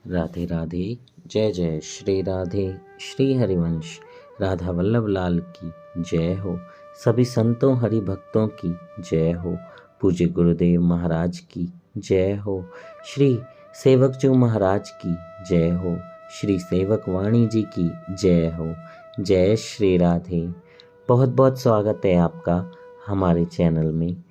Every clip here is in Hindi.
राधे राधे। जय जय श्री राधे। श्री हरिवंश राधा वल्लभ लाल की जय हो। सभी संतों हरि भक्तों की जय हो। पूज्य गुरुदेव महाराज की जय हो। श्री सेवक जो महाराज की जय हो। श्री सेवक वाणी जी की जय हो। जय श्री राधे। बहुत बहुत स्वागत है आपका हमारे चैनल में।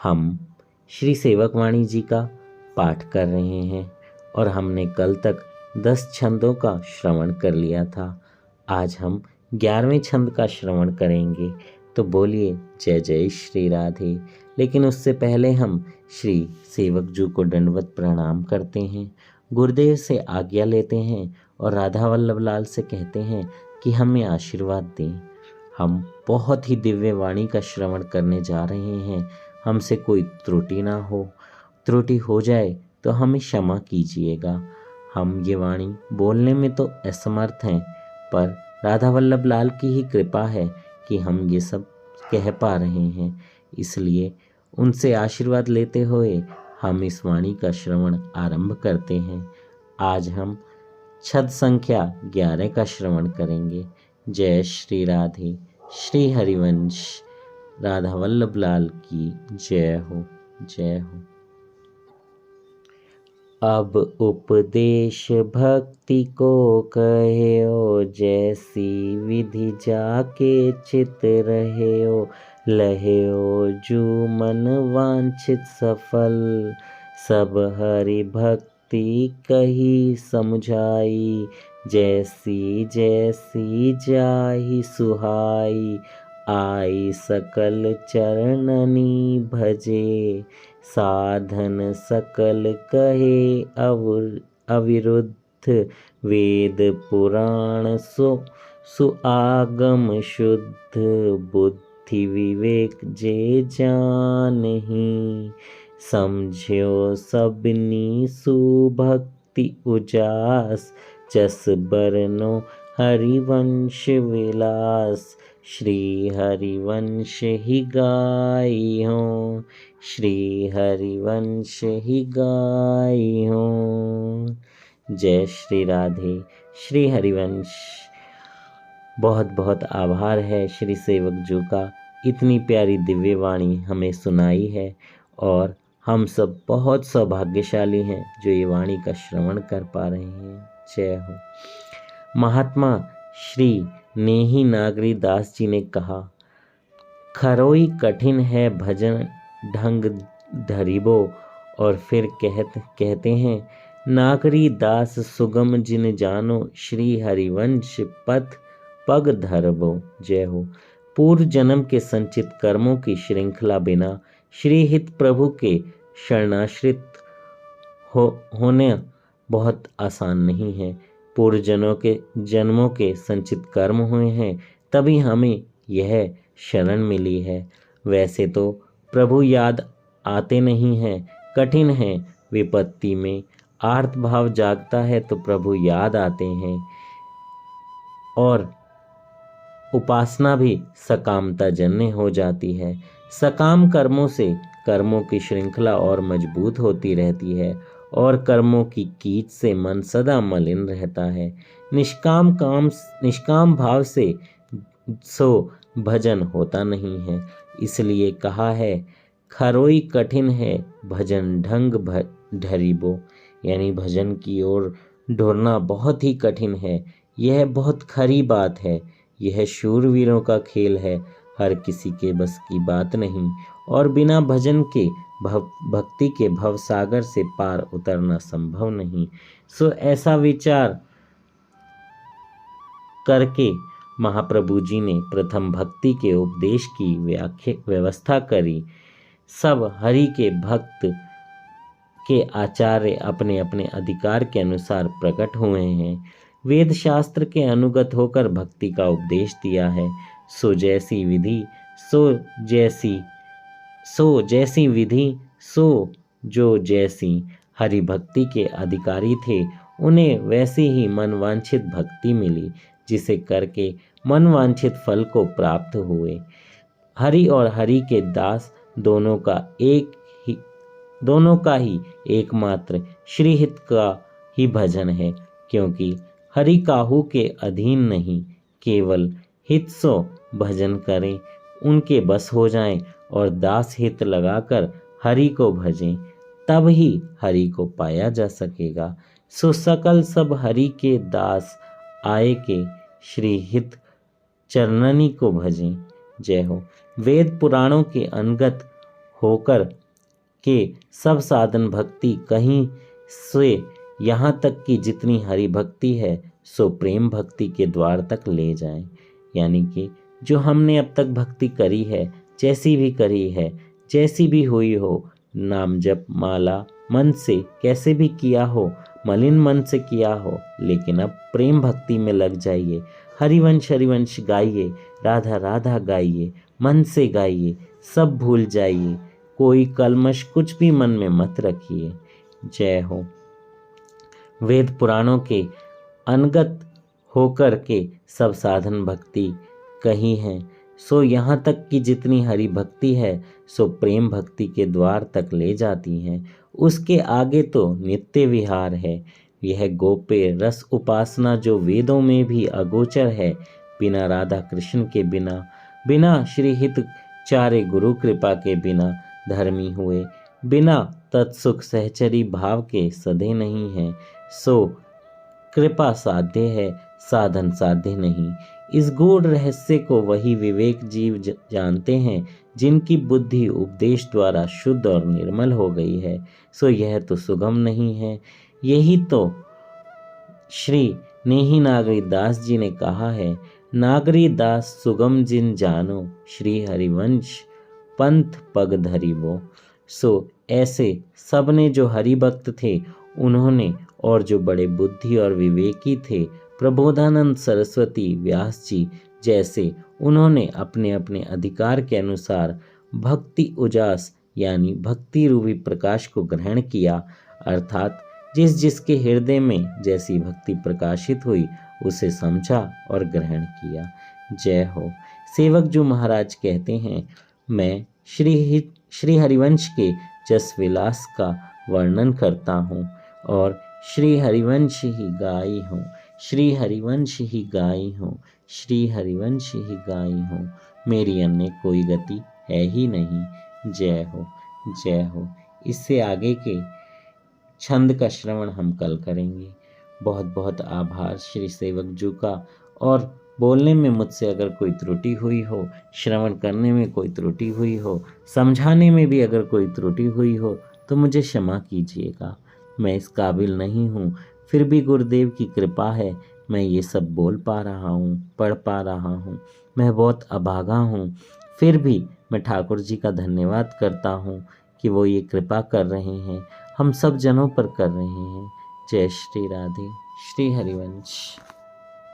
हम श्री सेवक वाणी जी का पाठ कर रहे हैं और हमने कल तक 10 छंदों का श्रवण कर लिया था। आज हम 11वें छंद का श्रवण करेंगे, तो बोलिए जय जय श्री राधे। लेकिन उससे पहले हम श्री सेवक जी को दंडवत प्रणाम करते हैं, गुरुदेव से आज्ञा लेते हैं और राधा वल्लभ लाल से कहते हैं कि हमें आशीर्वाद दें। हम बहुत ही दिव्य वाणी का श्रवण करने जा रहे हैं। हमसे कोई त्रुटि हो जाए तो हमें क्षमा कीजिएगा। हम ये वाणी बोलने में तो असमर्थ हैं, पर राधा वल्लभ लाल की ही कृपा है कि हम ये सब कह पा रहे हैं। इसलिए उनसे आशीर्वाद लेते हुए हम इस वाणी का श्रवण आरंभ करते हैं। आज हम छंद संख्या 11 का श्रवण करेंगे। जय श्री राधे। श्री हरिवंश राधा वल्लभ लाल की जय हो। जय हो। अब उपदेश भक्ति को कहो, जैसी विधि जाके चित रहो। लहो जू मन वांछित सफल, सब हरि भक्ति कही समझाई। जैसी जैसी जाहि सुहाई, आई सकल चरणनी भजे। साधन सकल कहे अविरुद्ध, वेद पुराण सुआगम शुद्ध। बुद्धि विवेक जे जानहि, समझो सबनी सुभक्ति उजास। जस बरनो हरिवंश विलास, श्री हरिवंश ही गाई हो। श्री हरिवंश ही गाई हो। जय श्री राधे। श्री हरिवंश। बहुत बहुत आभार है श्री सेवक जी का, इतनी प्यारी दिव्य वाणी हमें सुनाई है और हम सब बहुत सौभाग्यशाली हैं जो ये वाणी का श्रवण कर पा रहे हैं। जय हो। महात्मा श्री नेही नागरी दास जी ने कहा, खरोई कठिन है भजन ढंग धरिबो। और फिर कहते हैं, नागरी दास सुगम जिन जानो। श्री हरिवंश पथ पग धरबो। जय हो। पूर्व जन्म के संचित कर्मों की श्रृंखला बिना श्री हित प्रभु के शरणाश्रित होने बहुत आसान नहीं है। पूर्व जन्मों के संचित कर्म हुए हैं, तभी हमें यह शरण मिली है। वैसे तो प्रभु याद आते नहीं हैं, कठिन है विपत्ति में। आर्त भाव जागता है तो प्रभु याद आते हैं और उपासना भी सकामता जन्य हो जाती है। सकाम कर्मों से कर्मों की श्रृंखला और मजबूत होती रहती है और कर्मों की कीच से मन सदा मलिन रहता है। निष्काम भाव से सो भजन होता नहीं है। इसलिए कहा है, खरोई कठिन है भजन ढंग धरिबो, यानी भजन की ओर ढोरना बहुत ही कठिन है। यह बहुत खरी बात है। यह शूरवीरों का खेल है, हर किसी के बस की बात नहीं। और बिना भजन के भक्ति के भव सागर से पार उतरना संभव नहीं। सो ऐसा विचार करके महाप्रभु जी ने प्रथम भक्ति के उपदेश की व्यवस्था करी। सब हरि के भक्त के आचार्य अपने अपने अधिकार के अनुसार प्रकट हुए हैं। वेद शास्त्र के अनुगत होकर भक्ति का उपदेश दिया है। सो जैसी विधि सो जो जैसी हरि भक्ति के अधिकारी थे, उन्हें वैसी ही मनवांछित भक्ति मिली, जिसे करके मनवांछित फल को प्राप्त हुए। हरि और हरि के दास दोनों का ही एकमात्र श्रीहित का ही भजन है, क्योंकि हरि काहू के अधीन नहीं, केवल हित सो भजन करें, उनके बस हो जाएं और दास हित लगाकर हरि को भजें, तब ही हरि को पाया जा सकेगा। सो सकल सब हरि के दास आए के, श्री हित चरणनी को भजें। जय हो। वेद पुराणों के अनगत होकर के सब साधन भक्ति कहीं से यहाँ तक कि जितनी हरि भक्ति है सो प्रेम भक्ति के द्वार तक ले जाएं। यानी कि जो हमने अब तक भक्ति करी है, जैसी भी करी है, जैसी भी हुई हो, नाम जप माला मन से कैसे भी किया हो, मलिन मन से किया हो, लेकिन अब प्रेम भक्ति में लग जाइए। हरिवंश हरिवंश गाइए, राधा राधा गाइए, मन से गाइए, सब भूल जाइए, कोई कलमश कुछ भी मन में मत रखिए। जय हो। वेद पुराणों के अनगत होकर के सब साधन भक्ति कही हैं, सो यहाँ तक कि जितनी हरि भक्ति है सो प्रेम भक्ति के द्वार तक ले जाती हैं। उसके आगे तो नित्य विहार है। यह गोपे रस उपासना जो वेदों में भी अगोचर है, बिना राधा कृष्ण के बिना, बिना श्री हित चारे गुरु कृपा के बिना धर्मी हुए, बिना तत्सुख सहचरी भाव के सधे नहीं है। सो कृपा साध्य है, साधन साध्य नहीं। इस गूढ़ रहस्य को वही विवेक जीव जानते हैं, जिनकी बुद्धि उपदेश द्वारा शुद्ध और निर्मल हो गई है। सो यह तो सुगम नहीं है। यही तो श्री नेही नागरी दास जी ने कहा है, नागरी दास सुगम जिन जानो, श्री हरिवंश पंथ पग धरी वो। सो ऐसे सबने जो हरि भक्त थे उन्होंने, और जो बड़े बुद्धि और विवेकी थे, प्रबोधानंद सरस्वती व्यास जी जैसे, उन्होंने अपने अपने अधिकार के अनुसार भक्ति उजास यानी भक्ति रूपी प्रकाश को ग्रहण किया, अर्थात जिस जिसके हृदय में जैसी भक्ति प्रकाशित हुई उसे समझा और ग्रहण किया। जय हो। सेवक जो महाराज कहते हैं, मैं श्री हरिवंश के जस विलास का वर्णन करता हूँ और श्री हरिवंश ही गाई हूँ, श्री हरिवंश ही गाई हूँ, श्री हरिवंश ही गाई हूँ, मेरी अन्य कोई गति है ही नहीं। जय हो। जय हो। इससे आगे के छंद का श्रवण हम कल करेंगे। बहुत बहुत आभार श्री सेवक जी का। और बोलने में मुझसे अगर कोई त्रुटि हुई हो, श्रवण करने में कोई त्रुटि हुई हो, समझाने में भी अगर कोई त्रुटि हुई हो तो मुझे क्षमा कीजिएगा। मैं इस काबिल नहीं हूँ, फिर भी गुरुदेव की कृपा है मैं ये सब बोल पा रहा हूँ, पढ़ पा रहा हूँ। मैं बहुत अभागा हूँ, फिर भी मैं ठाकुर जी का धन्यवाद करता हूँ कि वो ये कृपा कर रहे हैं, हम सब जनों पर कर रहे हैं। जय श्री राधे। श्री हरिवंश।